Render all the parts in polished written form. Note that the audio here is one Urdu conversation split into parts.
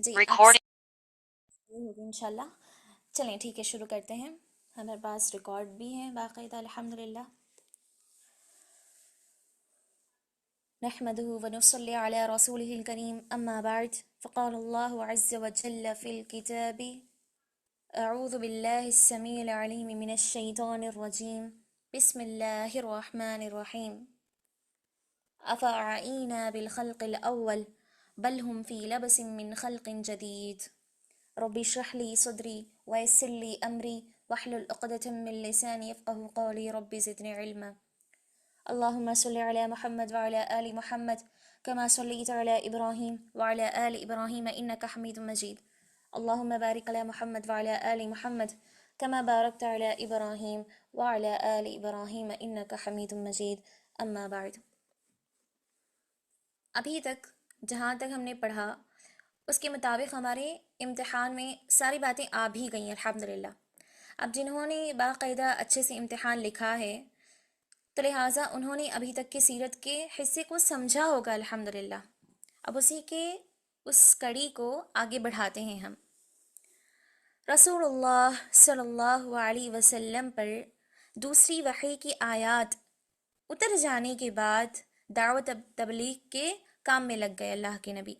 جی آپ ہوگی انشاءاللہ. چلیں ٹھیک ہے، شروع کرتے ہیں. ہمارے پاس ریکارڈ بھی ہیں باقاعدہ الحمدللہ. نحمده ونصلي على رسوله الكريم أما بعد فقال الله عز وجل في الكتاب أعوذ بالله السميع العليم من الشيطان الرجيم بسم الله الرحمن الرحيم أفعينا بالخلق الأول بل هم في لبس من خلق جديد رب اشرح لي صدري ويسر لي أمري واحلل عقدة من لساني يفقهوا قولي رب زدني علما. اللهم صل على محمد وعلى آل محمد كما صليت على إبراهيم وعلى آل إبراهيم إنك حميد مجيد. اللهم بارك على محمد وعلى آل محمد كما باركت على إبراهيم وعلى آل إبراهيم إنك حميد مجيد. أما بعد. ابھی تک جہاں تک ہم نے پڑھا اس کے مطابق ہمارے امتحان میں ساری باتیں آ بھی گئیں الحمدللہ. اب جنہوں نے باقاعدہ اچھے سے امتحان لکھا ہے تو لہٰذا انہوں نے ابھی تک کے سیرت کے حصے کو سمجھا ہوگا الحمدللہ. اب اسی کے اس کڑی کو آگے بڑھاتے ہیں ہم. رسول اللہ صلی اللہ علیہ وسلم پر دوسری وحی کی آیات اتر جانے کے بعد دعوت تبلیغ کے کام میں لگ گئے اللہ کے نبی.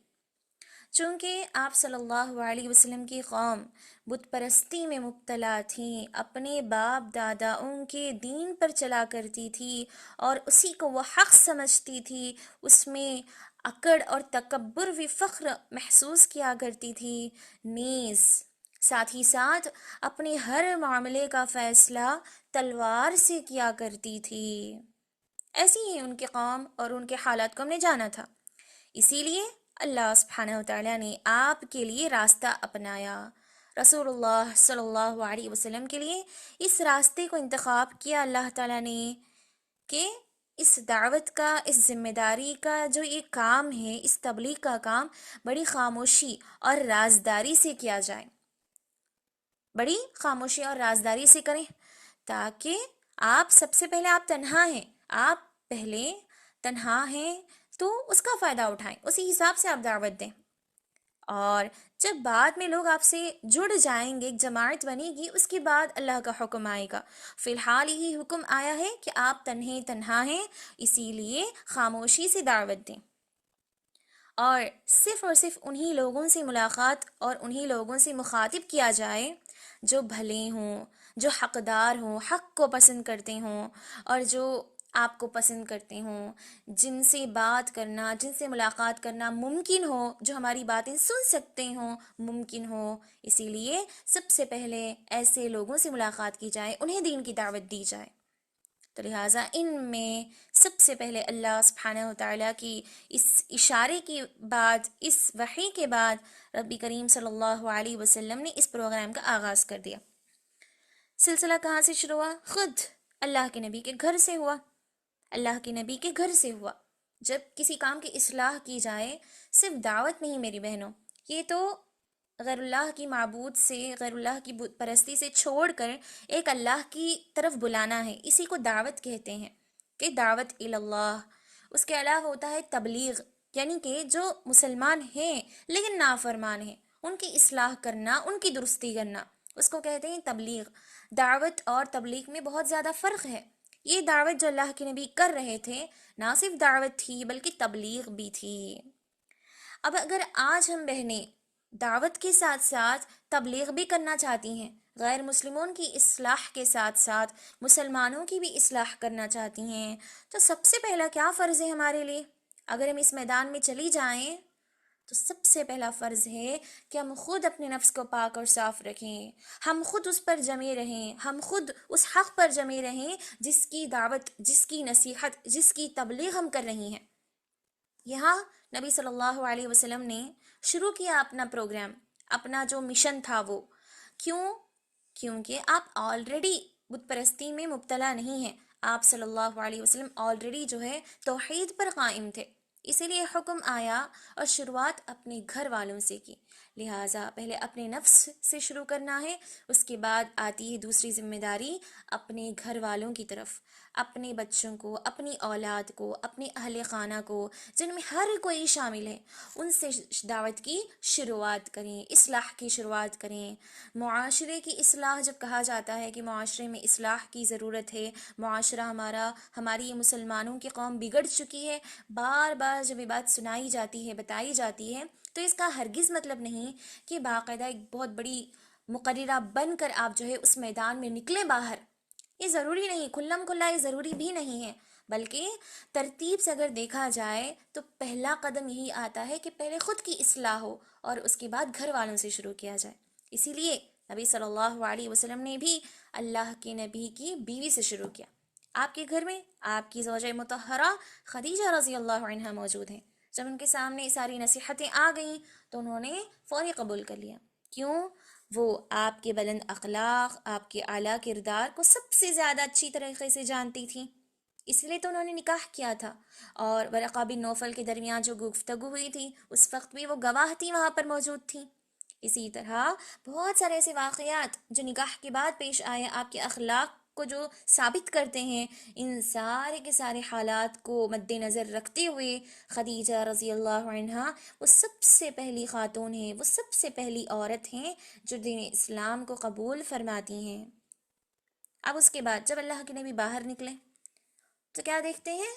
چونکہ آپ صلی اللہ علیہ وسلم کی قوم بت پرستی میں مبتلا تھی، اپنے باپ داداؤں کے دین پر چلا کرتی تھی اور اسی کو وہ حق سمجھتی تھی، اس میں اکڑ اور تکبر و فخر محسوس کیا کرتی تھی، نیز ساتھ ہی ساتھ اپنے ہر معاملے کا فیصلہ تلوار سے کیا کرتی تھی. ایسی ہی ان کی قوم اور ان کے حالات کو ہم نے جانا تھا. اسی لیے اللہ سبحانہ وتعالیٰ نے آپ کے لیے راستہ اپنایا، رسول اللہ صلی اللہ علیہ وسلم کے لیے اس راستے کو انتخاب کیا اللہ تعالیٰ نے کہ اس دعوت کا، اس ذمہ داری کا جو یہ کام ہے، اس تبلیغ کا کام بڑی خاموشی اور رازداری سے کیا جائے، بڑی خاموشی اور رازداری سے کریں، تاکہ آپ سب سے پہلے آپ تنہا ہیں، آپ پہلے تنہا ہیں تو اس کا فائدہ اٹھائیں، اسی حساب سے آپ دعوت دیں، اور جب بعد میں لوگ آپ سے جڑ جائیں گے، ایک جماعت بنے گی، اس کے بعد اللہ کا حکم آئے گا. فی الحال یہی حکم آیا ہے کہ آپ تنہا ہیں، اسی لیے خاموشی سے دعوت دیں اور صرف انہی لوگوں سے ملاقات اور انہی لوگوں سے مخاطب کیا جائے جو بھلے ہوں، جو حقدار ہوں، حق کو پسند کرتے ہوں اور جو آپ کو پسند کرتے ہوں، جن سے بات کرنا، جن سے ملاقات کرنا ممکن ہو، جو ہماری باتیں سن سکتے ہوں ممکن ہو. اسی لیے سب سے پہلے ایسے لوگوں سے ملاقات کی جائے، انہیں دین کی دعوت دی جائے. تو لہٰذا ان میں سب سے پہلے اللہ سبحانہ وتعالیٰ کی اس اشارے کے بعد، اس وحی کے بعد رب کریم صلی اللہ علیہ وسلم نے اس پروگرام کا آغاز کر دیا. سلسلہ کہاں سے شروع ہوا؟ خود اللہ کے نبی کے گھر سے ہوا. اللہ کے نبی کے گھر سے ہوا. جب کسی کام کی اصلاح کی جائے، صرف دعوت نہیں میری بہنوں، یہ تو غیر اللہ کی معبود سے، غیر اللہ کی بت پرستی سے چھوڑ کر ایک اللہ کی طرف بلانا ہے. اسی کو دعوت کہتے ہیں کہ دعوت اللہ. اس کے علاوہ ہوتا ہے تبلیغ، یعنی کہ جو مسلمان ہیں لیکن نافرمان ہیں ان کی اصلاح کرنا، ان کی درستی کرنا، اس کو کہتے ہیں تبلیغ. دعوت اور تبلیغ میں بہت زیادہ فرق ہے. یہ دعوت جو اللہ کے نبی کر رہے تھے نہ صرف دعوت تھی بلکہ تبلیغ بھی تھی. اب اگر آج ہم بہنیں دعوت کے ساتھ ساتھ تبلیغ بھی کرنا چاہتی ہیں، غیر مسلموں کی اصلاح کے ساتھ ساتھ مسلمانوں کی بھی اصلاح کرنا چاہتی ہیں، تو سب سے پہلا کیا فرض ہے ہمارے لیے؟ اگر ہم اس میدان میں چلی جائیں تو سب سے پہلا فرض ہے کہ ہم خود اپنے نفس کو پاک اور صاف رکھیں، ہم خود اس پر جمے رہیں، ہم خود اس حق پر جمے رہیں جس کی دعوت، جس کی نصیحت، جس کی تبلیغ ہم کر رہی ہیں. یہاں نبی صلی اللہ علیہ وسلم نے شروع کیا اپنا پروگرام، اپنا جو مشن تھا وہ. کیونکہ آپ آلریڈی بت پرستی میں مبتلا نہیں ہیں. آپ صلی اللہ علیہ وسلم آلریڈی جو ہے توحید پر قائم تھے. اسی لیے حکم آیا اور شروعات اپنے گھر والوں سے کی، لہٰذا پہلے اپنے نفس سے شروع کرنا ہے، اس کے بعد آتی ہے دوسری ذمہ داری اپنے گھر والوں کی طرف، اپنے بچوں کو، اپنی اولاد کو، اپنے اہل خانہ کو، جن میں ہر کوئی شامل ہے، ان سے دعوت کی شروعات کریں، اصلاح کی شروعات کریں۔ معاشرے کی اصلاح، جب کہا جاتا ہے کہ معاشرے میں اصلاح کی ضرورت ہے، معاشرہ ہماری یہ مسلمانوں کی قوم بگڑ چکی ہے، بار بار جب یہ بات سنائی جاتی ہے، بتائی جاتی ہے، تو اس کا ہرگز مطلب نہیں کہ باقاعدہ ایک بہت بڑی مقررہ بن کر آپ جو ہے اس میدان میں نکلیں باہر، یہ ضروری نہیں، کھلم کھلا یہ ضروری بھی نہیں ہے، بلکہ ترتیب سے اگر دیکھا جائے تو پہلا قدم یہی آتا ہے کہ پہلے خود کی اصلاح ہو اور اس کے بعد گھر والوں سے شروع کیا جائے۔ اسی لیے نبی صلی اللہ علیہ وسلم نے بھی اللہ کے نبی کی بیوی سے شروع کیا۔ آپ کے گھر میں آپ کی زوجہ مطہرہ خدیجہ رضی اللہ عنہا موجود ہیں، جب ان کے سامنے ساری نصیحتیں آ گئیں تو انہوں نے فوری قبول کر لیا۔ کیوں؟ وہ آپ کے بلند اخلاق، آپ کے اعلیٰ کردار کو سب سے زیادہ اچھی طریقے سے جانتی تھیں، اس لیے تو انہوں نے نکاح کیا تھا، اور ورقہ بن نوفل کے درمیان جو گفتگو ہوئی تھی اس وقت بھی وہ گواہ تھی، وہاں پر موجود تھیں۔ اسی طرح بہت سارے ایسے واقعات جو نکاح کے بعد پیش آئے، آپ کے اخلاق کو جو ثابت کرتے ہیں، ان سارے کے سارے حالات کو مد نظر رکھتے ہوئے خدیجہ رضی اللہ عنہا وہ سب سے پہلی خاتون ہیں، وہ سب سے پہلی عورت ہیں جو دین اسلام کو قبول فرماتی ہیں۔ اب اس کے بعد جب اللہ کے نبی باہر نکلے تو کیا دیکھتے ہیں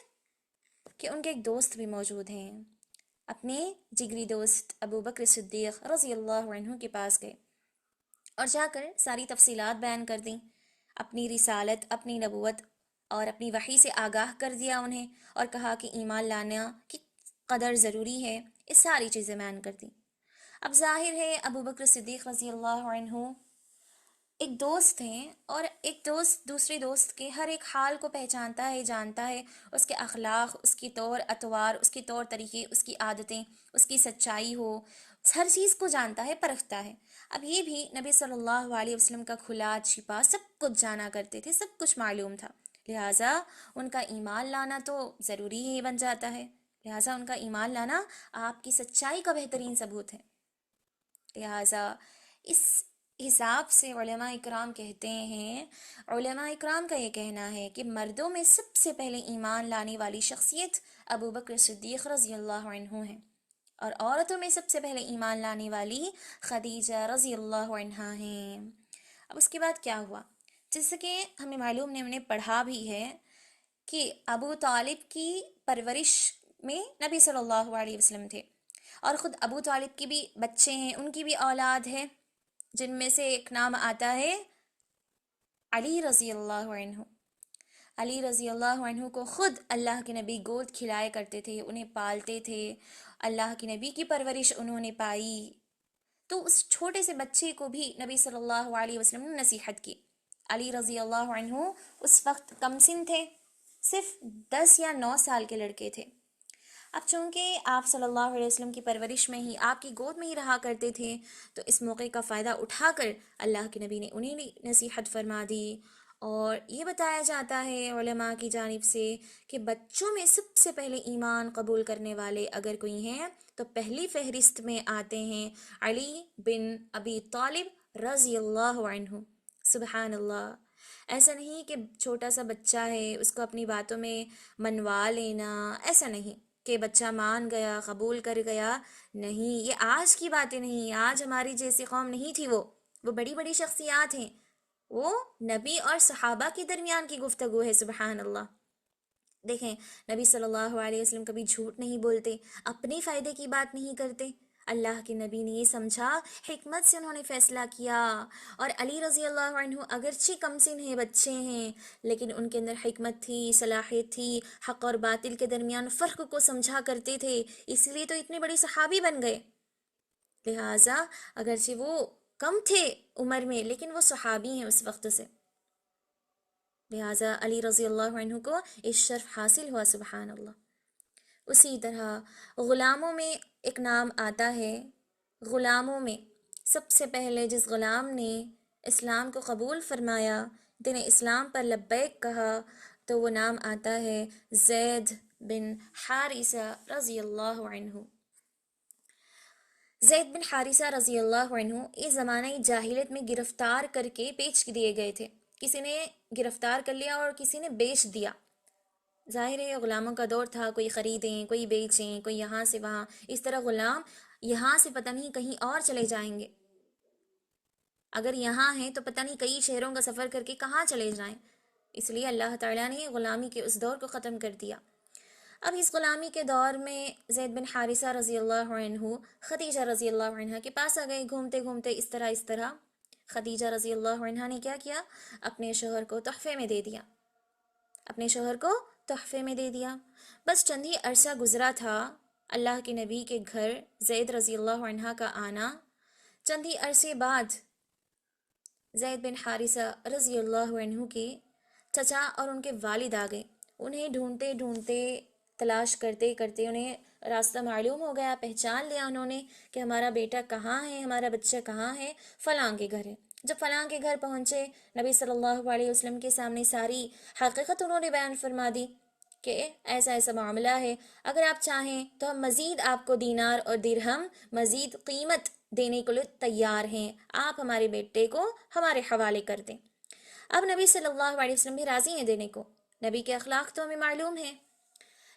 کہ ان کے ایک دوست بھی موجود ہیں، اپنے جگری دوست ابو بکر صدیق رضی اللہ عنہ کے پاس گئے اور جا کر ساری تفصیلات بیان کر دیں، اپنی رسالت، اپنی نبوت اور اپنی وحی سے آگاہ کر دیا انہیں، اور کہا کہ ایمان لانا کی قدر ضروری ہے، اس ساری چیزیں بیان کر دیں۔ اب ظاہر ہے ابو بکر صدیق رضی اللہ عنہ ایک دوست ہیں، اور ایک دوست دوسرے دوست کے ہر ایک حال کو پہچانتا ہے، جانتا ہے، اس کے اخلاق، اس کی طور اتوار، اس کے طور طریقے، اس کی عادتیں، اس کی سچائی ہو، ہر چیز کو جانتا ہے، پرکھتا ہے۔ اب یہ بھی نبی صلی اللہ علیہ وسلم کا کھلا چھپا سب کچھ جانا کرتے تھے، سب کچھ معلوم تھا، لہٰذا ان کا ایمان لانا تو ضروری ہی بن جاتا ہے، لہٰذا ان کا ایمان لانا آپ کی سچائی کا بہترین ثبوت ہے۔ لہٰذا اس حساب سے علماء اکرام کہتے ہیں، علماء اکرام کا یہ کہنا ہے کہ مردوں میں سب سے پہلے ایمان لانے والی شخصیت ابو بکر صدیق رضی اللہ عنہ ہیں، اور عورتوں میں سب سے پہلے ایمان لانے والی خدیجہ رضی اللہ عنہا ہیں۔ اب اس کے بعد کیا ہوا؟ جیسے کہ ہمیں معلوم نے، ہم نے پڑھا بھی ہے کہ ابو طالب کی پرورش میں نبی صلی اللہ علیہ وسلم تھے، اور خود ابو طالب کی بھی بچے ہیں، ان کی بھی اولاد ہے، جن میں سے ایک نام آتا ہے علی رضی اللہ عنہ۔ علی رضی اللہ عنہ کو خود اللہ کے نبی گود کھلائے کرتے تھے، انہیں پالتے تھے، اللہ کے نبی کی پرورش انہوں نے پائی، تو اس چھوٹے سے بچے کو بھی نبی صلی اللہ علیہ وسلم نے نصیحت کی۔ علی رضی اللہ عنہ اس وقت کم سن تھے، صرف 10 یا 9 سال کے لڑکے تھے۔ اب چونکہ آپ صلی اللہ علیہ وسلم کی پرورش میں ہی، آپ کی گود میں ہی رہا کرتے تھے، تو اس موقع کا فائدہ اٹھا کر اللہ کے نبی نے انہیں نصیحت فرما دی، اور یہ بتایا جاتا ہے علماء کی جانب سے کہ بچوں میں سب سے پہلے ایمان قبول کرنے والے اگر کوئی ہیں تو پہلی فہرست میں آتے ہیں علی بن ابی طالب رضی اللہ عنہ۔ سبحان اللہ! ایسا نہیں کہ چھوٹا سا بچہ ہے اس کو اپنی باتوں میں منوا لینا، ایسا نہیں کہ بچہ مان گیا، قبول کر گیا، نہیں، یہ آج کی باتیں نہیں، آج ہماری جیسی قوم نہیں تھی، وہ بڑی بڑی شخصیات ہیں، وہ نبی اور صحابہ کے درمیان کی گفتگو ہے۔ سبحان اللہ! دیکھیں، نبی صلی اللہ علیہ وسلم کبھی جھوٹ نہیں بولتے، اپنے فائدے کی بات نہیں کرتے، اللہ کے نبی نے یہ سمجھا، حکمت سے انہوں نے فیصلہ کیا، اور علی رضی اللہ عنہ اگرچہ کم سن ہیں، بچے ہیں، لیکن ان کے اندر حکمت تھی، صلاحیت تھی، حق اور باطل کے درمیان فرق کو سمجھا کرتے تھے، اس لیے تو اتنے بڑے صحابی بن گئے۔ لہٰذا اگرچہ وہ کم تھے عمر میں، لیکن وہ صحابی ہیں اس وقت سے، لہٰذا علی رضی اللہ عنہ کو اس شرف حاصل ہوا۔ سبحان اللہ! اسی طرح غلاموں میں ایک نام آتا ہے، غلاموں میں سب سے پہلے جس غلام نے اسلام کو قبول فرمایا، دین اسلام پر لبیک کہا، تو وہ نام آتا ہے زید بن حارثہ رضی اللہ عنہ۔ زید بن حارثہ رضی اللہ عنہ اس زمانہ جاہلیت میں گرفتار کر کے بیچ دیے گئے تھے۔ کسی نے گرفتار کر لیا اور کسی نے بیچ دیا۔ ظاہر ہے غلاموں کا دور تھا، کوئی خریدیں کوئی بیچیں، کوئی یہاں سے وہاں، اس طرح غلام یہاں سے پتہ نہیں کہیں اور چلے جائیں گے، اگر یہاں ہیں تو پتہ نہیں کئی شہروں کا سفر کر کے کہاں چلے جائیں۔ اس لیے اللہ تعالیٰ نے غلامی کے اس دور کو ختم کر دیا۔ اب اس غلامی کے دور میں زید بن حارثہ رضی اللہ عنہ خدیجہ رضی اللہ عنہ کے پاس آ گئے، گھومتے گھومتے اس طرح خدیجہ رضی اللہ عنہ نے کیا کیا، اپنے شوہر کو تحفے میں دے دیا، اپنے شوہر کو تحفے میں دے دیا۔ بس چند ہی عرصہ گزرا تھا اللہ کے نبی کے گھر زید رضی اللہ عنہ کا آنا۔ چند ہی عرصے بعد زید بن حارثہ رضی اللہ عنہ کے چچا اور ان کے والد آ گئے۔ انہیں ڈھونڈتے ڈھونڈتے، تلاش کرتے کرتے انہیں راستہ معلوم ہو گیا، پہچان لیا انہوں نے کہ ہمارا بیٹا کہاں ہے، ہمارا بچہ کہاں ہے، فلاں کے گھر ہے۔ جب فلاں کے گھر پہنچے، نبی صلی اللہ علیہ وسلم کے سامنے ساری حقیقت انہوں نے بیان فرما دی کہ ایسا ایسا معاملہ ہے، اگر آپ چاہیں تو ہم مزید آپ کو دینار اور درہم مزید قیمت دینے کے لیے تیار ہیں، آپ ہمارے بیٹے کو ہمارے حوالے کر دیں۔ اب نبی صلی اللہ علیہ وسلم بھی راضی ہیں دینے کو، نبی کے اخلاق تو ہمیں معلوم ہیں،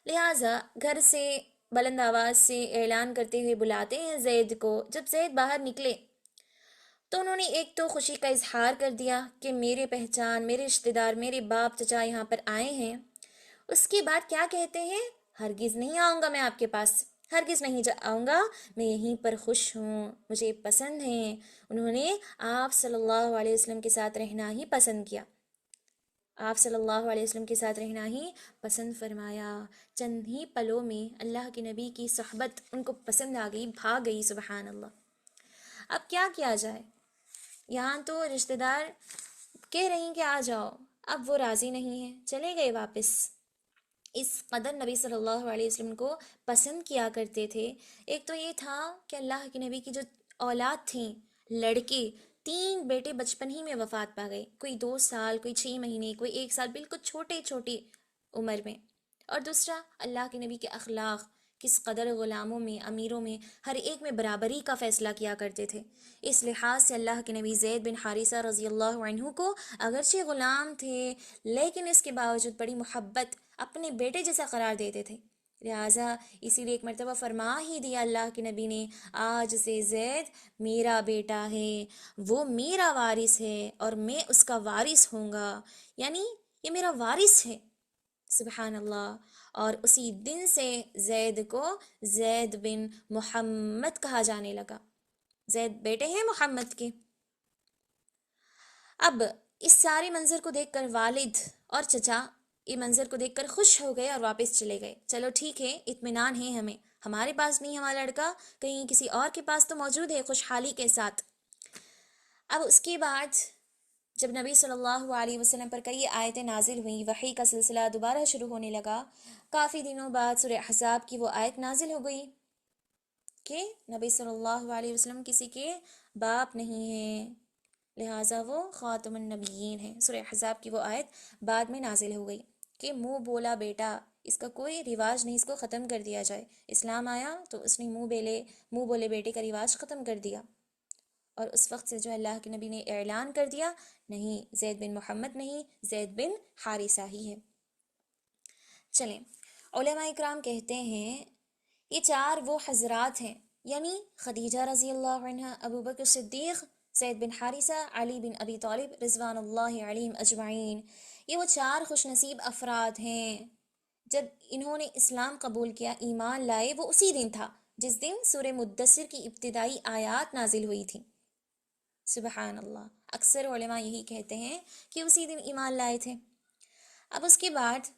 لہٰذا گھر سے بلند آواز سے اعلان کرتے ہوئے بلاتے ہیں زید کو۔ جب زید باہر نکلے تو انہوں نے ایک تو خوشی کا اظہار کر دیا کہ میرے پہچان، میرے رشتہ دار، میرے باپ چچا یہاں پر آئے ہیں۔ اس کے بعد کیا کہتے ہیں، ہرگز نہیں آؤں گا میں آپ کے پاس، ہرگز نہیں آؤں گا، میں یہیں پر خوش ہوں، مجھے پسند ہیں۔ انہوں نے آپ صلی اللہ علیہ وسلم کے ساتھ رہنا ہی پسند کیا، آپ صلی اللہ علیہ وسلم کے ساتھ رہنا ہی پسند فرمایا۔ چند ہی پلوں میں اللہ کے نبی کی صحبت ان کو پسند آ گئی، بھاگ گئی، سبحان اللہ۔ اب کیا کیا جائے، یہاں تو رشتہ دار کہہ رہی ہیں کہ آ جاؤ، اب وہ راضی نہیں ہیں، چلے گئے واپس۔ اس قدر نبی صلی اللہ علیہ وسلم کو پسند کیا کرتے تھے۔ ایک تو یہ تھا کہ اللہ کے نبی کی جو اولاد تھیں، لڑکے، 3 بیٹے بچپن ہی میں وفات پا گئے، کوئی 2 سال، کوئی 6 مہینے، کوئی 1 سال، بالکل چھوٹے چھوٹی عمر میں۔ اور دوسرا اللہ کے نبی کے اخلاق، کس قدر غلاموں میں، امیروں میں، ہر ایک میں برابری کا فیصلہ کیا کرتے تھے۔ اس لحاظ سے اللہ کے نبی زید بن حارثہ رضی اللہ عنہ کو اگرچہ غلام تھے لیکن اس کے باوجود بڑی محبت، اپنے بیٹے جیسا قرار دیتے تھے۔ لہٰذا اسی لیے ایک مرتبہ فرما ہی دیا اللہ کے نبی نے، آج سے زید میرا بیٹا ہے، وہ میرا وارث ہے اور میں اس کا وارث ہوں گا، یعنی یہ میرا وارث ہے، سبحان اللہ۔ اور اسی دن سے زید کو زید بن محمد کہا جانے لگا، زید بیٹے ہیں محمد کے۔ اب اس سارے منظر کو دیکھ کر والد اور چچا یہ منظر کو دیکھ کر خوش ہو گئے اور واپس چلے گئے، چلو ٹھیک ہے، اطمینان ہے ہمیں، ہمارے پاس نہیں ہمارا لڑکا، کہیں کسی اور کے پاس تو موجود ہے، خوشحالی کے ساتھ۔ اب اس کے بعد جب نبی صلی اللہ علیہ وسلم پر کئی آیتیں نازل ہوئیں، وحی کا سلسلہ دوبارہ شروع ہونے لگا، کافی دنوں بعد سورہ احزاب کی وہ آیت نازل ہو گئی کہ نبی صلی اللہ علیہ وسلم کسی کے باپ نہیں ہیں، لہٰذا وہ خاتم النبیین ہیں۔ سورہ احزاب کی وہ آیت بعد میں نازل ہو گئی کہ منہ بولا بیٹا، اس کا کوئی رواج نہیں، اس کو ختم کر دیا جائے۔ اسلام آیا تو اس نے منہ بولے بیٹے کا رواج ختم کر دیا، اور اس وقت سے جو اللہ کے نبی نے اعلان کر دیا، نہیں، زید بن محمد نہیں، زید بن حارثہ ہی ہے۔ چلیں، علماء اکرام کہتے ہیں یہ 4 وہ حضرات ہیں، یعنی خدیجہ رضی اللہ عنہ، ابو بکر صدیق، زید بن حارثہ، علی بن ابی طالب رضوان اللہ علیہم اجمعین، یہ وہ 4 خوش نصیب افراد ہیں۔ جب انہوں نے اسلام قبول کیا، ایمان لائے، وہ اسی دن تھا جس دن سورہ مدثر کی ابتدائی آیات نازل ہوئی تھی، سبحان اللہ۔ اکثر علماء یہی کہتے ہیں کہ اسی دن ایمان لائے تھے۔ اب اس کے بعد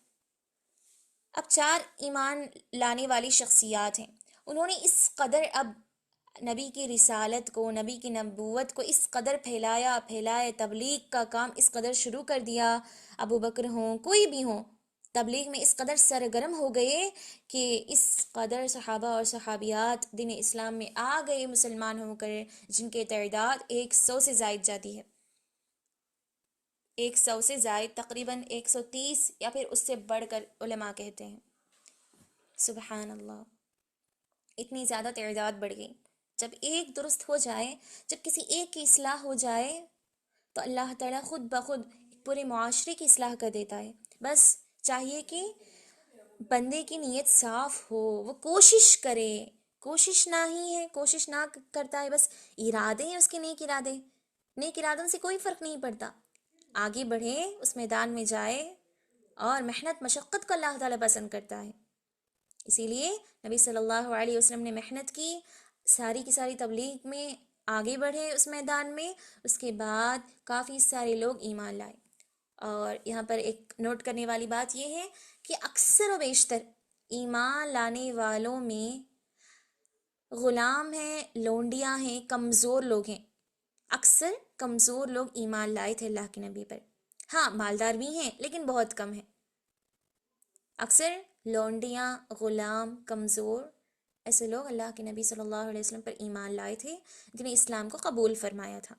اب 4 ایمان لانے والی شخصیات ہیں، انہوں نے اس قدر اب نبی کی رسالت کو، نبی کی نبوت کو اس قدر پھیلایا، تبلیغ کا کام اس قدر شروع کر دیا، ابو بکر ہوں، کوئی بھی ہوں، تبلیغ میں اس قدر سرگرم ہو گئے کہ اس قدر صحابہ اور صحابیات دین اسلام میں آ گئے مسلمان ہو کر، جن کے تعداد 100 سے زائد جاتی ہے، 100 سے زائد، تقریباً 130 یا پھر اس سے بڑھ کر علماء کہتے ہیں۔ سبحان اللہ، اتنی زیادہ تعداد بڑھ گئی. جب ایک درست ہو جائے، جب کسی ایک کی اصلاح ہو جائے تو اللہ تعالیٰ خود بخود پورے معاشرے کی اصلاح کر دیتا ہے. بس چاہیے کہ بندے کی نیت صاف ہو، وہ کوشش کرے. کوشش نہ ہی ہے، کوشش نہ کرتا ہے، بس ارادے ہیں اس کے نیک ارادے. نیک ارادوں سے کوئی فرق نہیں پڑتا. آگے بڑھے، اس میدان میں جائے، اور محنت مشقت کو اللہ تعالیٰ پسند کرتا ہے. اسی لیے نبی صلی اللہ علیہ وسلم نے محنت کی، ساری کی ساری تبلیغ میں آگے بڑھے اس میدان میں. اس کے بعد کافی سارے لوگ ایمان لائے. اور یہاں پر ایک نوٹ کرنے والی بات یہ ہے کہ اکثر و بیشتر ایمان لانے والوں میں غلام ہیں، لونڈیاں ہیں، کمزور لوگ ہیں. اکثر کمزور لوگ ایمان لائے تھے اللہ کے نبی پر. ہاں مالدار بھی ہیں لیکن بہت کم ہیں. اکثر لونڈیاں، غلام، کمزور، ایسے لوگ اللہ کے نبی صلی اللہ علیہ وسلم پر ایمان لائے تھے، جنہیں اسلام کو قبول فرمایا تھا.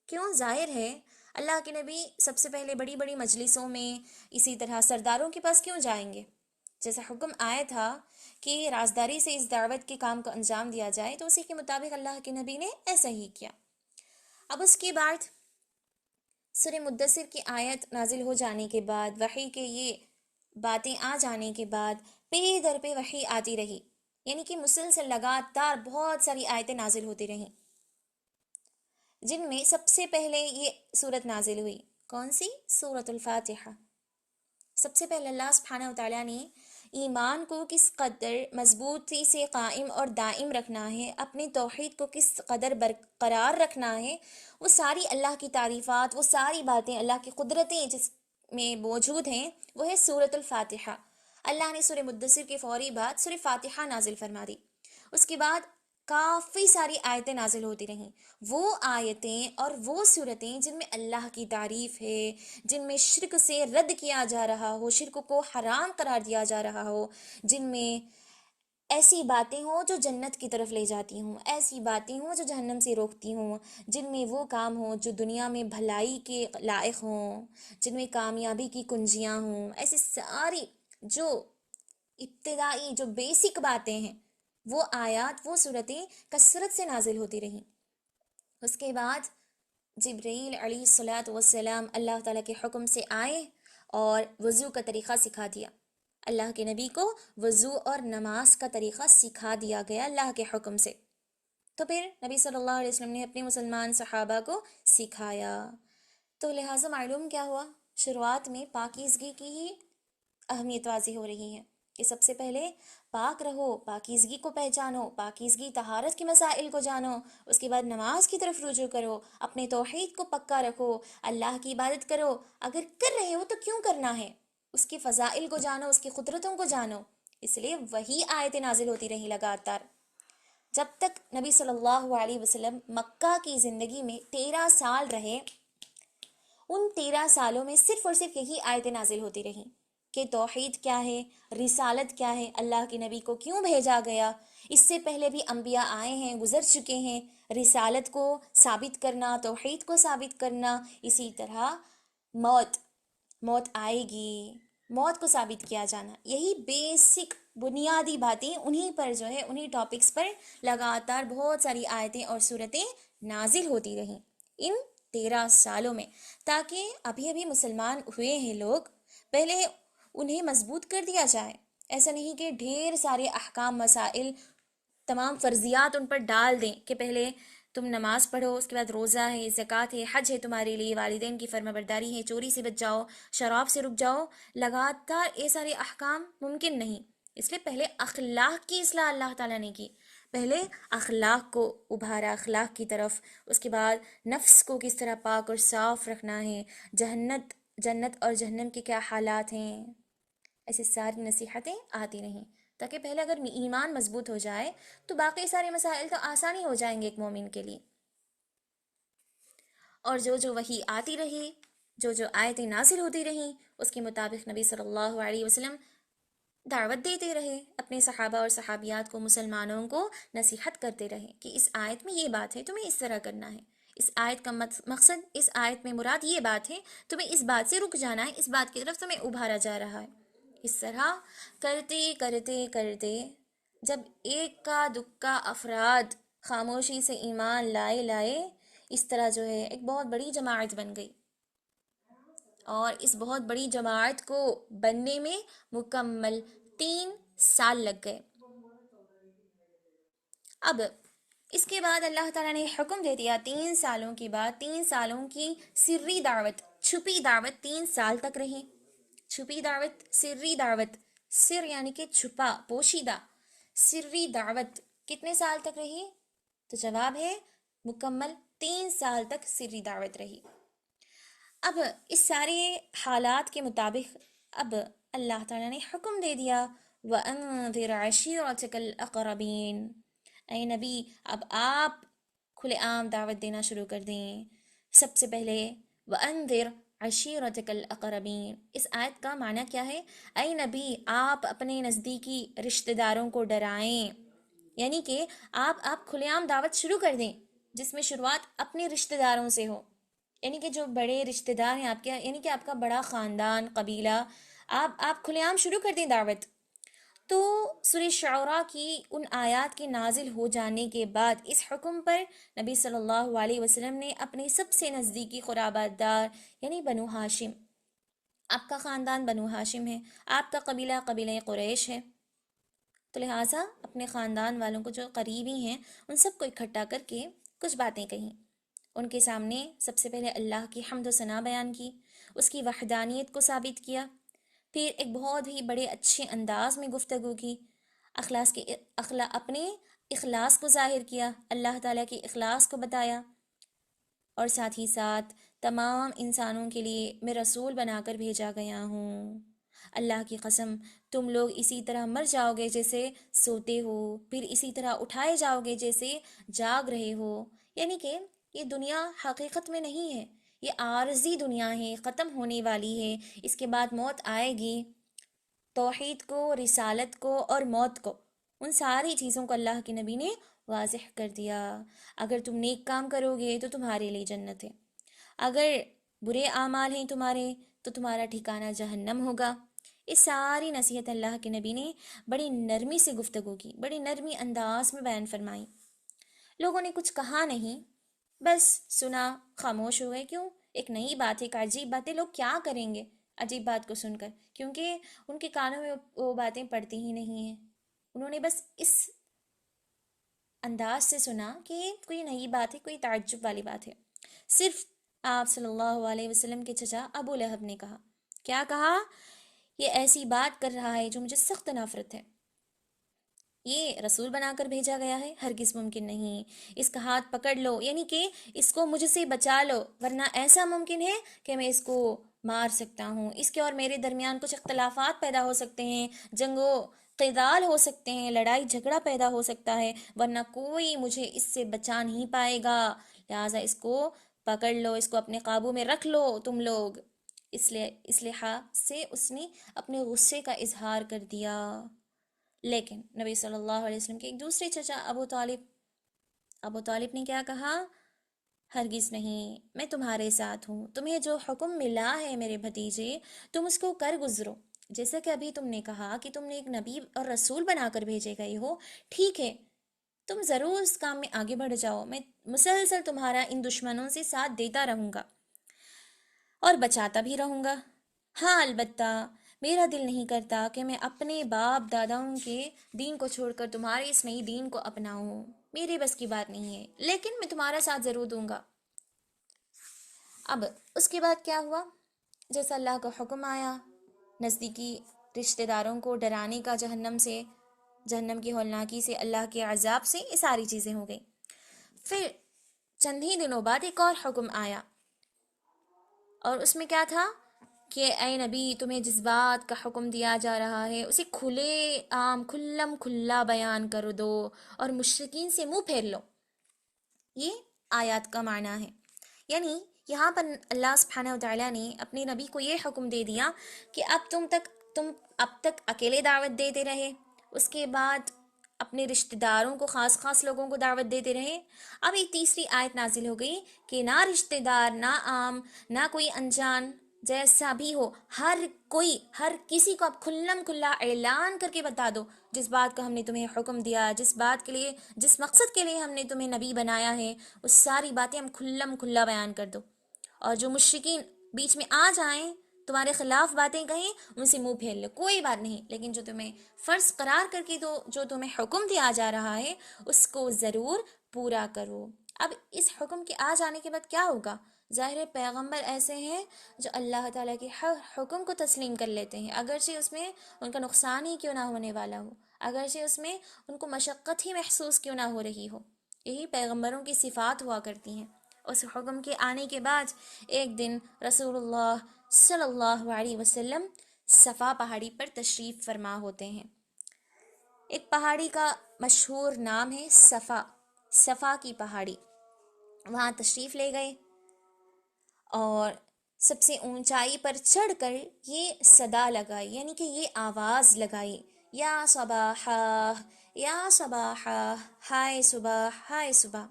کیوں؟ ظاہر ہے اللہ کے نبی سب سے پہلے بڑی بڑی مجلسوں میں، اسی طرح سرداروں کے پاس کیوں جائیں گے؟ جیسا حکم آیا تھا کہ رازداری سے اس دعوت کے کام کو انجام دیا جائے، تو اسی کے مطابق اللہ کے نبی نے ایسا ہی کیا. اب اس کے بعد سورہ مدثر کی آیت نازل ہو جانے کے بعد، وحی کے یہ باتیں آ جانے کے بعد، پہ در پہ وحی آتی رہی. یعنی کہ مسلسل لگاتار بہت ساری آیتیں نازل ہوتی رہیں، جن میں سب سے پہلے یہ سورت نازل ہوئی. کون سی؟ سورۃ الفاتحہ. سب سے پہلے اللہ سبحانہ وتعالیٰ نے ایمان کو کس قدر مضبوطی سے قائم اور دائم رکھنا ہے، اپنے توحید کو کس قدر برقرار رکھنا ہے، وہ ساری اللہ کی تعریفات، وہ ساری باتیں، اللہ کی قدرتیں جس میں موجود ہیں، وہ ہے سورۃ الفاتحہ. اللہ نے سورہ مدثر کے فوری بعد سورہ فاتحہ نازل فرما دی. اس کے بعد کافی ساری آیتیں نازل ہوتی رہیں. وہ آیتیں اور وہ صورتیں جن میں اللہ کی تعریف ہے، جن میں شرک سے رد کیا جا رہا ہو، شرک کو حرام قرار دیا جا رہا ہو، جن میں ایسی باتیں ہوں جو جنت کی طرف لے جاتی ہوں، ایسی باتیں ہوں جو جہنم سے روکتی ہوں، جن میں وہ کام ہوں جو دنیا میں بھلائی کے لائق ہوں، جن میں کامیابی کی کنجیاں ہوں. ایسی ساری جو ابتدائی، جو بیسک باتیں ہیں، وہ آیات، وہ صورتیں کثرت سے نازل ہوتی رہیں. اس کے بعد جبرائیل علیہ الصلاۃ والسلام اللہ تعالیٰ کے حکم سے آئے اور وضو کا طریقہ سکھا دیا. اللہ کے نبی کو وضو اور نماز کا طریقہ سکھا دیا گیا اللہ کے حکم سے. تو پھر نبی صلی اللہ علیہ وسلم نے اپنے مسلمان صحابہ کو سکھایا. تو لہٰذا معلوم کیا ہوا؟ شروعات میں پاکیزگی کی ہی اہمیت واضح ہو رہی ہے کہ سب سے پہلے پاک رہو، پاکیزگی کو پہچانو، پاکیزگی طہارت کے مسائل کو جانو. اس کے بعد نماز کی طرف رجوع کرو، اپنے توحید کو پکا رکھو، اللہ کی عبادت کرو. اگر کر رہے ہو تو کیوں کرنا ہے؟ اس کے فضائل کو جانو، اس کی قدرتوں کو جانو. اس لیے وہی آیتیں نازل ہوتی رہیں لگاتار. جب تک نبی صلی اللہ علیہ وسلم مکہ کی زندگی میں 13 سال رہے، ان 13 سالوں میں صرف اور صرف یہی آیتیں نازل ہوتی رہیں کہ توحید کیا ہے، رسالت کیا ہے، اللہ کے نبی کو کیوں بھیجا گیا. اس سے پہلے بھی انبیاء آئے ہیں، گزر چکے ہیں. رسالت کو ثابت کرنا، توحید کو ثابت کرنا. اسی طرح موت آئے گی، موت کو ثابت کیا جانا. یہی بیسک بنیادی باتیں، انہی پر جو ہے، انہی ٹاپکس پر لگاتار بہت ساری آیتیں اور صورتیں نازل ہوتی رہیں ان 13 سالوں میں، تاکہ ابھی ابھی مسلمان ہوئے ہیں لوگ، پہلے انہیں مضبوط کر دیا جائے. ایسا نہیں کہ ڈھیر سارے احکام، مسائل، تمام فرضیات ان پر ڈال دیں کہ پہلے تم نماز پڑھو، اس کے بعد روزہ ہے، زکوٰۃ ہے، حج ہے تمہارے لیے، والدین کی فرما برداری ہے، چوری سے بچ جاؤ، شراب سے رک جاؤ. لگاتار یہ سارے احکام ممکن نہیں. اس لیے پہلے اخلاق کی اصلاح اللہ تعالیٰ نے کی. پہلے اخلاق کو ابھارا، اخلاق کی طرف. اس کے بعد نفس کو کس طرح پاک اور صاف رکھنا ہے، جنت اور جہنم کے کیا حالات ہیں. ایسی ساری نصیحتیں آتی رہیں تاکہ پہلے اگر ایمان مضبوط ہو جائے تو باقی سارے مسائل تو آسانی ہو جائیں گے ایک مومن کے لیے. اور جو وحی آتی رہی، جو آیتیں نازل ہوتی رہیں، اس کے مطابق نبی صلی اللہ علیہ وسلم دعوت دیتے رہے، اپنے صحابہ اور صحابیات کو، مسلمانوں کو نصیحت کرتے رہے کہ اس آیت میں یہ بات ہے، تمہیں اس طرح کرنا ہے. اس آیت کا مقصد، اس آیت میں مراد یہ بات ہے، تمہیں اس بات سے رک جانا ہے، اس بات کی طرف تمہیں ابھارا جا رہا ہے. اس طرح کرتے کرتے کرتے جب ایک کا دکا افراد خاموشی سے ایمان لائے اس طرح جو ہے ایک بہت بڑی جماعت بن گئی، اور اس بہت بڑی جماعت کو بننے میں مکمل 3 سال لگ گئے۔ اب اس کے بعد اللہ تعالیٰ نے حکم دے دیا، 3 سالوں کے بعد 3 سالوں کی سری دعوت، چھپی دعوت 3 سال تک رہی۔ چھپی دعوت، سری دعوت، سر یعنی کہ چھپا، پوشیدہ، سری دعوت کتنے سال تک رہی؟ تو جواب ہے مکمل 3 سال تک سری دعوت رہی۔ اب اس سارے حالات کے مطابق اب اللہ تعالیٰ نے حکم دے دیا وَأَنذِرْ عَشِيرَتَكَ الْأَقْرَبِينَ، اے نبی اب آپ کھلے عام دعوت دینا شروع کر دیں۔ سب سے پہلے وَأَنذِرْ عَشِيرَتَكَ الْأَقْرَبِينَ، اس آیت کا معنی کیا ہے؟ اے نبی آپ اپنے نزدیکی رشتہ داروں کو ڈرائیں، یعنی کہ آپ کھلے عام دعوت شروع کر دیں جس میں شروعات اپنے رشتہ داروں سے ہو، یعنی کہ جو بڑے رشتہ دار ہیں آپ کے، یعنی کہ آپ کا بڑا خاندان، قبیلہ، آپ کھلے عام شروع کر دیں دعوت۔ تو سورہ شعراء کی ان آیات کے نازل ہو جانے کے بعد اس حکم پر نبی صلی اللہ علیہ وسلم نے اپنے سب سے نزدیکی قرابت دار یعنی بنو ہاشم، آپ کا خاندان بنو ہاشم ہے، آپ کا قبیلہ قبیلہ قریش ہے، تو لہٰذا اپنے خاندان والوں کو جو قریبی ہیں ان سب کو اکٹھا کر کے کچھ باتیں کہیں، ان کے سامنے سب سے پہلے اللہ کی حمد و ثنا بیان کی، اس کی وحدانیت کو ثابت کیا، پھر ایک بہت ہی بڑے اچھے انداز میں گفتگو کی، اپنے اخلاص کو ظاہر کیا، اللہ تعالیٰ کے اخلاص کو بتایا، اور ساتھ ہی ساتھ تمام انسانوں کے لیے میں رسول بنا کر بھیجا گیا ہوں، اللہ کی قسم تم لوگ اسی طرح مر جاؤ گے جیسے سوتے ہو، پھر اسی طرح اٹھائے جاؤ گے جیسے جاگ رہے ہو، یعنی کہ یہ دنیا حقیقت میں نہیں ہے، یہ عارضی دنیا ہے، ختم ہونے والی ہے، اس کے بعد موت آئے گی۔ توحید کو، رسالت کو اور موت کو، ان ساری چیزوں کو اللہ کے نبی نے واضح کر دیا۔ اگر تم نیک کام کرو گے تو تمہارے لیے جنت ہے، اگر برے اعمال ہیں تمہارے تو تمہارا ٹھکانہ جہنم ہوگا۔ اس ساری نصیحت اللہ کے نبی نے بڑی نرمی سے گفتگو کی، بڑی نرمی انداز میں بیان فرمائی۔ لوگوں نے کچھ کہا نہیں، بس سنا، خاموش ہوئے۔ کیوں؟ ایک نئی بات ہے، ایک عجیب بات ہے، لوگ کیا کریں گے عجیب بات کو سن کر؟ کیونکہ ان کے کانوں میں وہ باتیں پڑتی ہی نہیں ہیں، انہوں نے بس اس انداز سے سنا کہ کوئی نئی بات ہے، کوئی تعجب والی بات ہے۔ صرف آپ صلی اللہ علیہ وسلم کے چچا ابو لہب نے کہا، کیا کہا؟ یہ ایسی بات کر رہا ہے جو مجھے سخت نفرت ہے، یہ رسول بنا کر بھیجا گیا ہے، ہرگز ممکن نہیں، اس کا ہاتھ پکڑ لو، یعنی کہ اس کو مجھ سے بچا لو، ورنہ ایسا ممکن ہے کہ میں اس کو مار سکتا ہوں، اس کے اور میرے درمیان کچھ اختلافات پیدا ہو سکتے ہیں، جنگ و قتال ہو سکتے ہیں، لڑائی جھگڑا پیدا ہو سکتا ہے، ورنہ کوئی مجھے اس سے بچا نہیں پائے گا، لہٰذا اس کو پکڑ لو، اس کو اپنے قابو میں رکھ لو تم لوگ۔ اس لحاظ سے اس نے اپنے غصے کا اظہار کر دیا۔ لیکن نبی صلی اللہ علیہ وسلم کے ایک دوسرے چچا ابو طالب نے کیا کہا؟ ہرگز نہیں، میں تمہارے ساتھ ہوں، تمہیں جو حکم ملا ہے میرے بھتیجے تم اس کو کر گزرو، جیسا کہ ابھی تم نے کہا کہ تم نے ایک نبی اور رسول بنا کر بھیجے گئے ہو، ٹھیک ہے، تم ضرور اس کام میں آگے بڑھ جاؤ، میں مسلسل تمہارا ان دشمنوں سے ساتھ دیتا رہوں گا اور بچاتا بھی رہوں گا۔ ہاں البتہ میرا دل نہیں کرتا کہ میں اپنے باپ داداؤں کے دین کو چھوڑ کر تمہارے اس نئی دین کو اپناؤں، میرے بس کی بات نہیں ہے، لیکن میں تمہارا ساتھ ضرور دوں گا۔ اب اس کے بعد کیا ہوا؟ جیسا اللہ کا حکم آیا، نزدیکی رشتہ داروں کو ڈرانے کا جہنم سے، جہنم کی ہولناکی سے، اللہ کے عذاب سے، یہ ساری چیزیں ہو گئیں۔ پھر چند ہی دنوں بعد ایک اور حکم آیا، اور اس میں کیا تھا کہ اے نبی تمہیں جس بات کا حکم دیا جا رہا ہے اسے کھلے عام کھلم کھلا بیان کر دو اور مشرکین سے منہ پھیر لو۔ یہ آیات کا معنی ہے، یعنی یہاں پر اللہ سبحانہ وتعالیٰ نے اپنے نبی کو یہ حکم دے دیا کہ تم اب تک اکیلے دعوت دیتے رہے، اس کے بعد اپنے رشتہ داروں کو، خاص خاص لوگوں کو دعوت دیتے رہے، اب ایک تیسری آیت نازل ہو گئی کہ نہ رشتہ دار، نہ عام، نہ کوئی انجان، جیسا بھی ہو، ہر کسی کو آپ کھلم کھلا اعلان کر کے بتا دو، جس بات کا ہم نے تمہیں حکم دیا، جس بات کے لیے، جس مقصد کے لیے ہم نے تمہیں نبی بنایا ہے، وہ ساری باتیں ہم کھلم کھلا بیان کر دو۔ اور جو مشرکین بیچ میں آ جائیں، تمہارے خلاف باتیں کہیں، ان سے منہ پھیر لو، کوئی بات نہیں، لیکن جو تمہیں فرض قرار کر کے دو، جو تمہیں حکم دیا جا رہا ہے، اس کو ضرور پورا کرو۔ اب اس حکم کے آ جانے کے بعد کیا ہوگا؟ ظاہر پیغمبر ایسے ہیں جو اللہ تعالیٰ کے ہر حکم کو تسلیم کر لیتے ہیں، اگرچہ اس میں ان کا نقصان ہی کیوں نہ ہونے والا ہو، اگرچہ اس میں ان کو مشقت ہی محسوس کیوں نہ ہو رہی ہو۔ یہی پیغمبروں کی صفات ہوا کرتی ہیں۔ اس حکم کے آنے کے بعد ایک دن رسول اللہ صلی اللہ علیہ وسلم صفا پہاڑی پر تشریف فرما ہوتے ہیں۔ ایک پہاڑی کا مشہور نام ہے صفا، صفا کی پہاڑی، وہاں تشریف لے گئے اور سب سے اونچائی پر چڑھ کر یہ صدا لگائی، یعنی کہ یہ آواز لگائی، یا صباحا، یا صباحا، ہائے صبح، ہائے صبح۔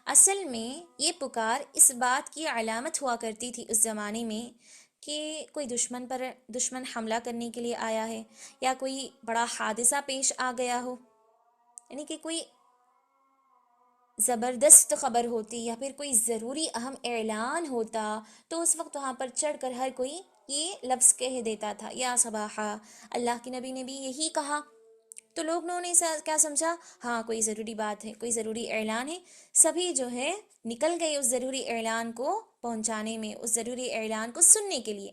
اصل میں یہ پکار اس بات کی علامت ہوا کرتی تھی اس زمانے میں کہ کوئی دشمن حملہ کرنے کے لیے آیا ہے، یا کوئی بڑا حادثہ پیش آ گیا ہو، یعنی کہ کوئی زبردست خبر ہوتی یا پھر کوئی ضروری اہم اعلان ہوتا، تو اس وقت وہاں پر چڑھ کر ہر کوئی یہ لفظ کہہ دیتا تھا، یا صباحا۔ اللہ کے نبی نے بھی یہی کہا، تو لوگوں نے کیا سمجھا، ہاں کوئی ضروری بات ہے، کوئی ضروری اعلان ہے، سبھی جو ہے نکل گئے اس ضروری اعلان کو پہنچانے میں، اس ضروری اعلان کو سننے کے لیے۔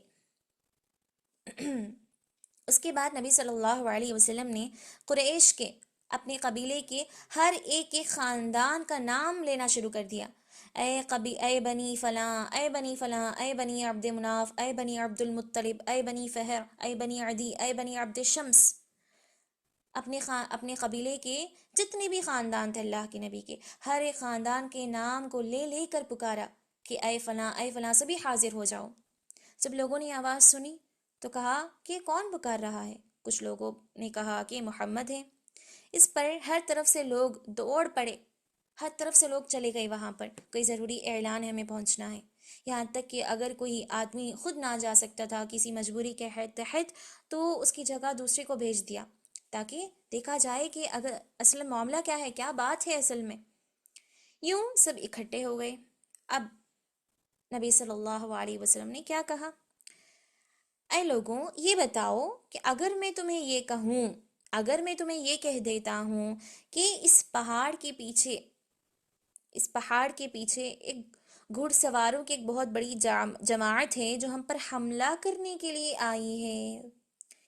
اس کے بعد نبی صلی اللہ علیہ وسلم نے قریش کے، اپنے قبیلے کے ہر ایک خاندان کا نام لینا شروع کر دیا، اے بنی فلاں، اے بنی فلاں، اے بنی عبد مناف، اے بنی عبد المطلب، اے بنی فہر، اے بنی عدی، اے بنی عبد شمس۔ اپنے قبیلے کے جتنے بھی خاندان تھے اللہ کے نبی کے، ہر ایک خاندان کے نام کو لے لے کر پکارا کہ اے فلاں، اے فلاں، سبھی حاضر ہو جاؤ۔ جب لوگوں نے آواز سنی تو کہا کہ کون پکار رہا ہے؟ کچھ لوگوں نے کہا کہ محمد ہے۔ اس پر ہر طرف سے لوگ دوڑ پڑے، ہر طرف سے لوگ چلے گئے، وہاں پر کوئی ضروری اعلان ہے، ہمیں پہنچنا ہے۔ یہاں تک کہ اگر کوئی آدمی خود نہ جا سکتا تھا کسی مجبوری کے تحت، تو اس کی جگہ دوسرے کو بھیج دیا تاکہ دیکھا جائے کہ اگر اصل معاملہ کیا ہے، کیا بات ہے اصل میں۔ یوں سب اکٹھے ہو گئے۔ اب نبی صلی اللہ علیہ وسلم نے کیا کہا، اے لوگوں یہ بتاؤ کہ اگر میں تمہیں یہ کہوں، اگر میں تمہیں یہ کہہ دیتا ہوں کہ اس پہاڑ کے پیچھے ایک گھڑ سواروں کی ایک بہت بڑی جماعت ہے جو ہم پر حملہ کرنے کے لیے آئی ہے،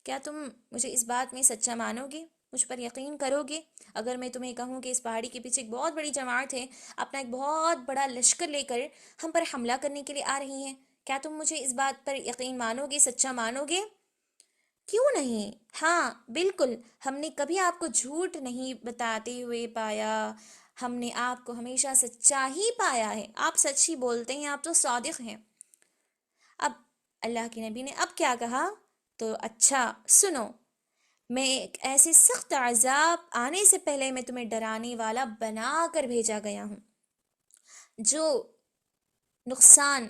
کیا تم مجھے اس بات میں سچا مانو گے، مجھ پر یقین کرو گے؟ اگر میں تمہیں کہوں کہ اس پہاڑی کے پیچھے ایک بہت بڑی جماعت ہے، اپنا ایک بہت بڑا لشکر لے کر ہم پر حملہ کرنے کے لیے آ رہی ہیں، کیا تم مجھے اس بات پر یقین مانو گے، سچا مانو گے؟ کیوں نہیں، ہاں بالکل، ہم نے کبھی آپ کو جھوٹ نہیں بتاتے ہوئے پایا، ہم نے آپ کو ہمیشہ سچا ہی پایا ہے، آپ سچ ہی بولتے ہیں، آپ تو صادق ہیں۔ اب اللہ کے نبی نے اب کیا کہا، تو اچھا سنو، میں ایک ایسے سخت عذاب آنے سے پہلے میں تمہیں ڈرانے والا بنا کر بھیجا گیا ہوں، جو نقصان،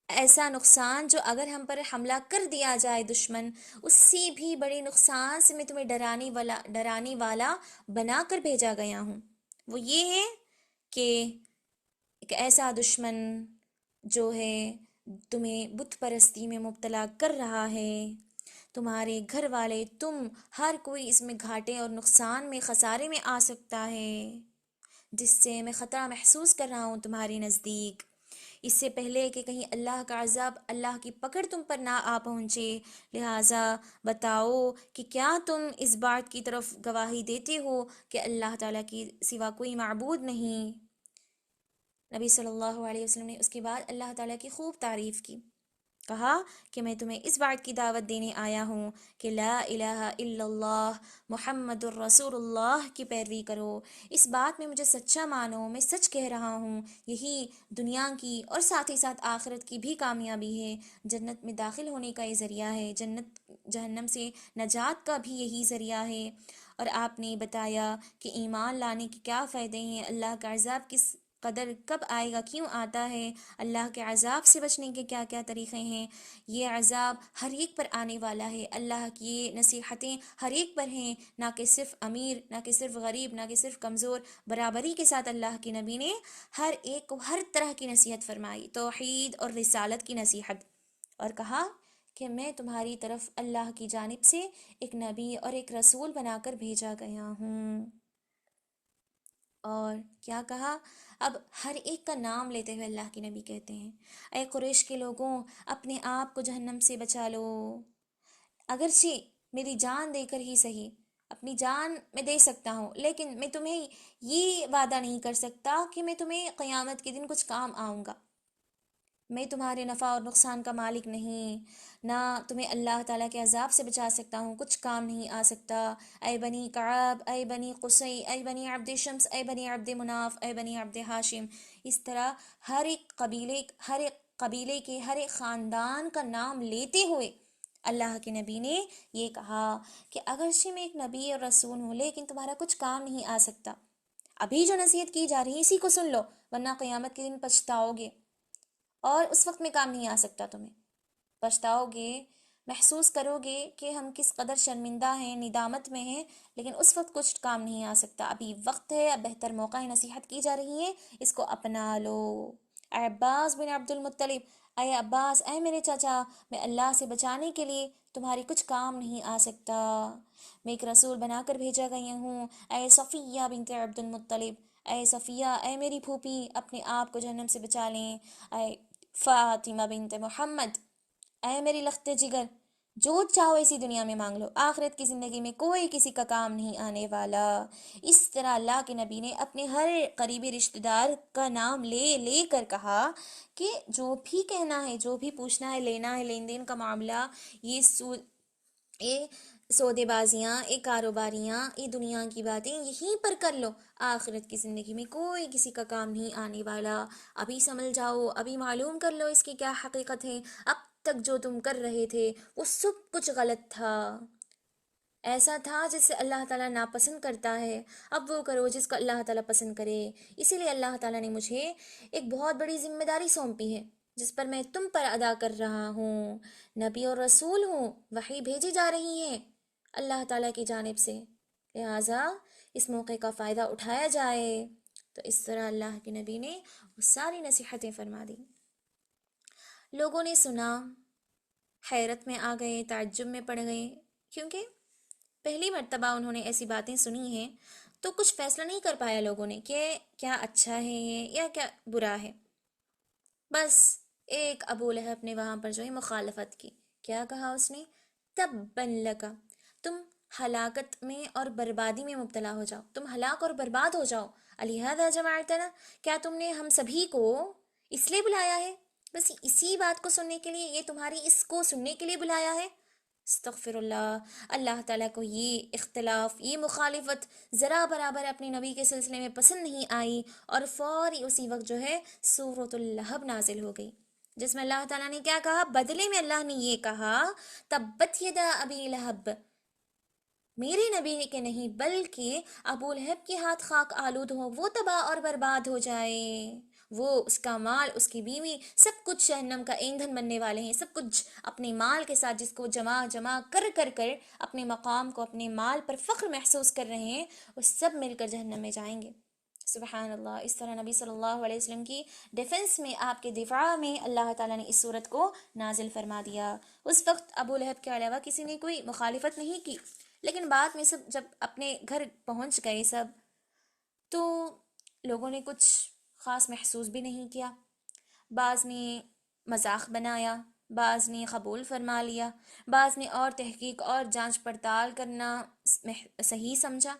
ایسا نقصان جو اگر ہم پر حملہ کر دیا جائے دشمن، اس سے بھی بڑے نقصان سے میں تمہیں ڈرانے والا بنا کر بھیجا گیا ہوں۔ وہ یہ ہے کہ ایک ایسا دشمن جو ہے تمہیں بت پرستی میں مبتلا کر رہا ہے، تمہارے گھر والے، تم، ہر کوئی اس میں گھاٹے اور نقصان میں، خسارے میں آ سکتا ہے، جس سے میں خطرہ محسوس کر رہا ہوں تمہارے نزدیک، اس سے پہلے کہ کہیں اللہ کا عذاب، اللہ کی پکڑ تم پر نہ آ پہنچے۔ لہٰذا بتاؤ کہ کیا تم اس بات کی طرف گواہی دیتے ہو کہ اللہ تعالیٰ کی سوا کوئی معبود نہیں؟ نبی صلی اللہ علیہ وسلم نے اس کے بعد اللہ تعالیٰ کی خوب تعریف کی، کہا کہ میں تمہیں اس بات کی دعوت دینے آیا ہوں کہ لا الہ الا اللہ محمد الرسول اللہ کی پیروی کرو، اس بات میں مجھے سچا مانو، میں سچ کہہ رہا ہوں، یہی دنیا کی اور ساتھ ہی ساتھ آخرت کی بھی کامیابی ہے، جنت میں داخل ہونے کا یہ ذریعہ ہے، جہنم سے نجات کا بھی یہی ذریعہ ہے۔ اور آپ نے بتایا کہ ایمان لانے کے کیا فائدے ہیں، اللہ کا عذاب قدر کب آئے گا، کیوں آتا ہے، اللہ کے عذاب سے بچنے کے کیا کیا طریقے ہیں، یہ عذاب ہر ایک پر آنے والا ہے، اللہ کی یہ نصیحتیں ہر ایک پر ہیں، نہ کہ صرف امیر، نہ کہ صرف غریب، نہ کہ صرف کمزور، برابری کے ساتھ اللہ کے نبی نے ہر ایک کو ہر طرح کی نصیحت فرمائی، توحید اور رسالت کی نصیحت، اور کہا کہ میں تمہاری طرف اللہ کی جانب سے ایک نبی اور ایک رسول بنا کر بھیجا گیا ہوں۔ اور کیا کہا، اب ہر ایک کا نام لیتے ہوئے اللہ کے نبی کہتے ہیں، اے قریش کے لوگوں، اپنے آپ کو جہنم سے بچا لو، اگرچہ میری جان دے کر ہی صحیح، اپنی جان میں دے سکتا ہوں، لیکن میں تمہیں یہ وعدہ نہیں کر سکتا کہ میں تمہیں قیامت کے دن کچھ کام آؤں گا، میں تمہارے نفع اور نقصان کا مالک نہیں، نہ تمہیں اللہ تعالیٰ کے عذاب سے بچا سکتا ہوں، کچھ کام نہیں آ سکتا، اے بنی کعب، اے بنی قصی، اے بنی عبد شمس، اے بنی عبد مناف، اے بنی عبد ہاشم، اس طرح ہر ایک قبیلے کے ہر ایک خاندان کا نام لیتے ہوئے اللہ کے نبی نے یہ کہا کہ اگرچہ میں ایک نبی اور رسول ہوں، لیکن تمہارا کچھ کام نہیں آ سکتا، ابھی جو نصیحت کی جا رہی ہے اسی کو سن لو، ورنہ قیامت کے دن پچھتاؤ گے، اور اس وقت میں کام نہیں آ سکتا، تمہیں پچھتاؤ گے، محسوس کرو گے کہ ہم کس قدر شرمندہ ہیں، ندامت میں ہیں، لیکن اس وقت کچھ کام نہیں آ سکتا، ابھی وقت ہے، اب بہتر موقع ہے، نصیحت کی جا رہی ہے، اس کو اپنا لو۔ اے عباس بن عبد المطلب، اے عباس، اے میرے چچا، میں اللہ سے بچانے کے لیے تمہاری کچھ کام نہیں آ سکتا، میں ایک رسول بنا کر بھیجا گئی ہوں۔ اے صفیہ بنت عبد المطلب، اے صفیہ، اے میری پھوپھی، اپنے آپ کو جہنم سے بچا لیں۔ اے فاطمہ بنت محمد، اے میری لخت جگر، جو چاہو اسی دنیا میں مانگ لو، آخرت کی زندگی میں کوئی کسی کا کام نہیں آنے والا۔ اس طرح اللہ کے نبی نے اپنے ہر قریبی رشتہ دار کا نام لے لے کر کہا کہ جو بھی کہنا ہے، جو بھی پوچھنا ہے، لینا ہے، لین دین کا معاملہ، یہ سودے بازیاں، یہ کاروباریاں، یہ دنیا کی باتیں یہیں پر کر لو، آخرت کی زندگی میں کوئی کسی کا کام نہیں آنے والا، ابھی سمجھ جاؤ، ابھی معلوم کر لو اس کی کیا حقیقت ہے، اب تک جو تم کر رہے تھے وہ سب کچھ غلط تھا، ایسا تھا جس سے اللہ تعالیٰ ناپسند کرتا ہے، اب وہ کرو جس کو اللہ تعالیٰ پسند کرے، اسی لیے اللہ تعالیٰ نے مجھے ایک بہت بڑی ذمہ داری سونپی ہے جس پر میں تم پر ادا کر رہا ہوں، نبی اور رسول ہوں، وحی بھیجی جا رہی ہے اللہ تعالیٰ کی جانب سے، لہٰذا اس موقع کا فائدہ اٹھایا جائے۔ تو اس طرح اللہ کے نبی نے وہ ساری نصیحتیں فرما دی، لوگوں نے سنا، حیرت میں آ گئے، تعجب میں پڑ گئے، کیونکہ پہلی مرتبہ انہوں نے ایسی باتیں سنی ہیں، تو کچھ فیصلہ نہیں کر پایا لوگوں نے کہ کیا اچھا ہے یہ یا کیا برا ہے، بس ایک ابو لہب نے وہاں پر جو ہے مخالفت کی، کیا کہا اس نے، تبا لک، تم ہلاکت میں اور بربادی میں مبتلا ہو جاؤ، تم ہلاک اور برباد ہو جاؤ، لہذا جمعتنا، کیا تم نے ہم سبھی کو اس لیے بلایا ہے، بس اسی بات کو سننے کے لیے، یہ تمہاری اس کو سننے کے لیے بلایا ہے، استغفر اللہ، اللہ تعالیٰ کو یہ اختلاف، یہ مخالفت ذرا برابر اپنے نبی کے سلسلے میں پسند نہیں آئی، اور فوری اسی وقت جو ہے سورۃ اللہب نازل ہو گئی، جس میں اللہ تعالیٰ نے کیا کہا، بدلے میں اللہ نے یہ کہا، تبت یدا ابی لہب، میرے نبی کے نہیں بلکہ ابو لہب کے ہاتھ خاک آلود ہو، وہ تباہ اور برباد ہو جائے، وہ، اس کا مال، اس کی بیوی، سب کچھ جہنم کا ایندھن بننے والے ہیں، سب کچھ اپنے مال کے ساتھ جس کو جمع جمع کر کر کر اپنے مقام کو، اپنے مال پر فخر محسوس کر رہے ہیں، وہ سب مل کر جہنم میں جائیں گے۔ سبحان اللہ، اس طرح نبی صلی اللہ علیہ وسلم کی ڈیفنس میں، آپ کے دفاع میں اللہ تعالیٰ نے اس صورت کو نازل فرما دیا۔ اس وقت ابو لہب کے علاوہ کسی نے کوئی مخالفت نہیں کی، لیکن بعد میں سب جب اپنے گھر پہنچ گئے سب، تو لوگوں نے کچھ خاص محسوس بھی نہیں کیا، بعض نے مذاق بنایا، بعض نے قبول فرما لیا، بعض نے اور تحقیق اور جانچ پڑتال کرنا صحیح سمجھا،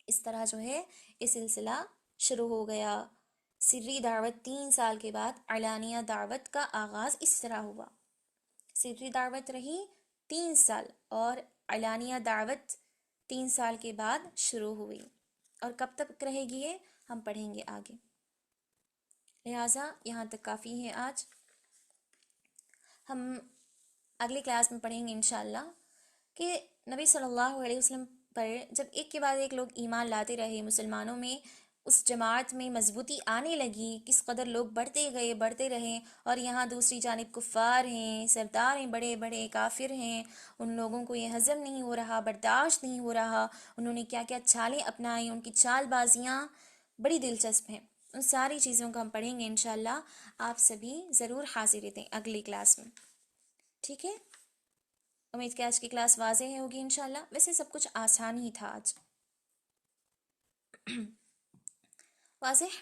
اس طرح جو ہے یہ سلسلہ شروع ہو گیا، سری دعوت 3 سال کے بعد علانیہ دعوت کا آغاز اس طرح ہوا، سری دعوت رہی 3 سال، اور علانیہ دعوت 3 سال کے بعد شروع ہوئی، اور کب تک رہے گی یہ ہم پڑھیں گے آگے، لہٰذا یہاں تک کافی ہے آج، ہم اگلی کلاس میں پڑھیں گے انشاءاللہ کہ نبی صلی اللہ علیہ وسلم پر جب ایک کے بعد ایک لوگ ایمان لاتے رہے مسلمانوں میں، اس جماعت میں مضبوطی آنے لگی، کس قدر لوگ بڑھتے گئے بڑھتے رہے، اور یہاں دوسری جانب کفار ہیں، سردار ہیں، بڑے بڑے کافر ہیں، ان لوگوں کو یہ ہضم نہیں ہو رہا، برداشت نہیں ہو رہا، انہوں نے کیا کیا چالیں اپنائیں، ان کی چال بازیاں بڑی دلچسپ ہیں۔ ان ساری چیزوں کو ہم پڑھیں گے انشاءاللہ۔ آپ سبھی ضرور حاضر دیں اگلی کلاس میں، ٹھیک ہے؟ امید کہ آج کی کلاس واضح ہوگی انشاءاللہ۔ ویسے سب کچھ آسان ہی تھا آج، واضح؟